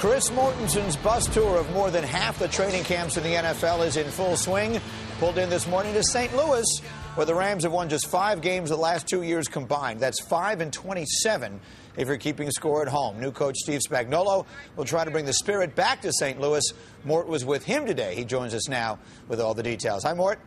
Chris Mortensen's bus tour of more than half the training camps in the NFL is in full swing. Pulled in this morning to St. Louis, where the Rams have won just 5 games the last 2 years combined. That's 5-27 if you're keeping score at home. New coach Steve Spagnuolo will try to bring the spirit back to St. Louis. Mort was with him today. He joins us now with all the details. Hi, Mort.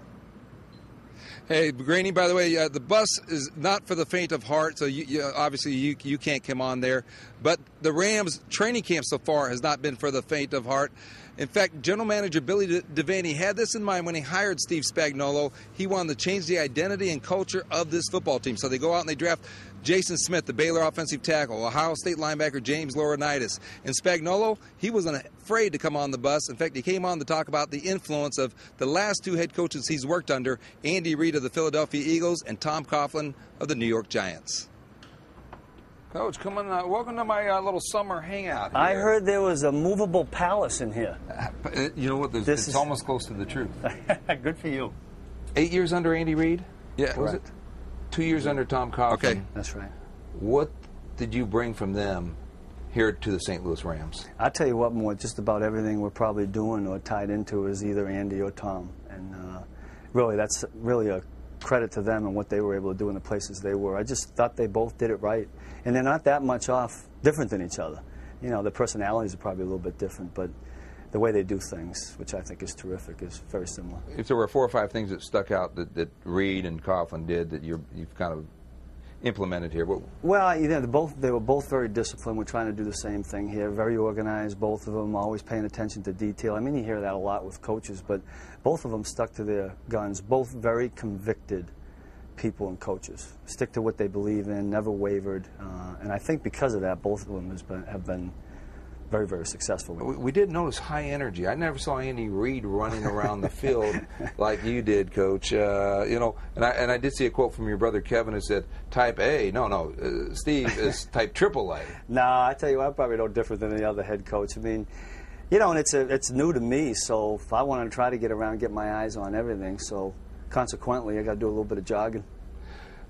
Hey, Graney, by the way, the bus is not for the faint of heart, so obviously you can't come on there. But the Rams training camp so far has not been for the faint of heart. In fact, General Manager Billy Devaney had this in mind when he hired Steve Spagnuolo. He wanted to change the identity and culture of this football team. So they go out and they draft Jason Smith, the Baylor offensive tackle, Ohio State linebacker James Laurinaitis. And Spagnuolo, he wasn't afraid to come on the bus. In fact, he came on to talk about the influence of the last 2 head coaches he's worked under, Andy Reid of the Philadelphia Eagles and Tom Coughlin of the New York Giants. Coach, come on, welcome to my little summer hangout here. I heard there was a movable palace in here. You know what? It's almost close to the truth. Good for you. 8 years under Andy Reid? Yeah. Was it? 2 years under Tom Coughlin. Okay. That's right. What did you bring from them here to the St. Louis Rams? I'll tell you what, more, just about everything we're probably doing or tied into is either Andy or Tom. And really, that's really a credit to them and what they were able to do in the places they were. I just thought they both did it right. And they're not that much different than each other. You know, their personalities are probably a little bit different, but the way they do things, which I think is terrific, is very similar. If there were 4 or 5 things that stuck out that Reid and Coughlin did that you've kind of implemented here, well, you know, they were both very disciplined. We're trying to do the same thing here. Very organized, both of them, always paying attention to detail. I mean, you hear that a lot with coaches, but both of them stuck to their guns. Both very convicted people and coaches. Stick to what they believe in, never wavered. And I think because of that, both of them have been very, very successful. We did notice high energy. I never saw Andy Reid running around the field like you did, Coach. You know, and I did see a quote from your brother Kevin who said, "Type A." No, Steve is type AAA. No, I tell you, I'm probably no different than any other head coach. I mean, you know, and it's new to me. So if I want to try to get around, get my eyes on everything. So consequently, I got to do a little bit of jogging.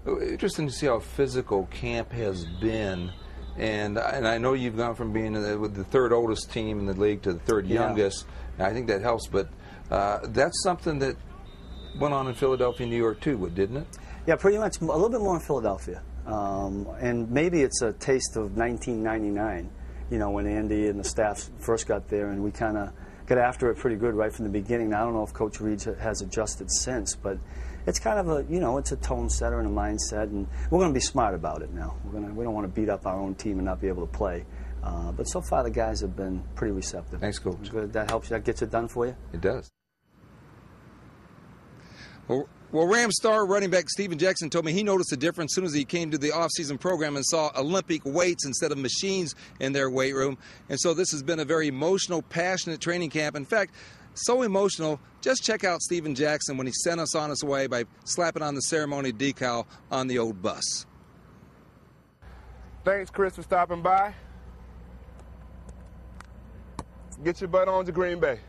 Interesting to see how physical camp has been. And I know you've gone from being with the 3rd oldest team in the league to the 3rd youngest. I think that helps, but that's something that went on in Philadelphia, New York, too, didn't it? Yeah, pretty much. A little bit more in Philadelphia. And maybe it's a taste of 1999, you know, when Andy and the staff first got there, and we kind of got after it pretty good right from the beginning. Now, I don't know if Coach Reid has adjusted since, but it's kind of a, you know, it's a tone setter and a mindset, and we're going to be smart about it now. We don't want to beat up our own team and not be able to play. But so far, the guys have been pretty receptive. Thanks, Coach. Good. That helps you. That gets it done for you? It does. Well, Rams star running back Steven Jackson told me he noticed a difference as soon as he came to the off-season program and saw Olympic weights instead of machines in their weight room. And so this has been a very emotional, passionate training camp. In fact, so emotional, just check out Steven Jackson when he sent us on his way by slapping on the ceremony decal on the old bus. Thanks, Chris, for stopping by. Get your butt on to Green Bay.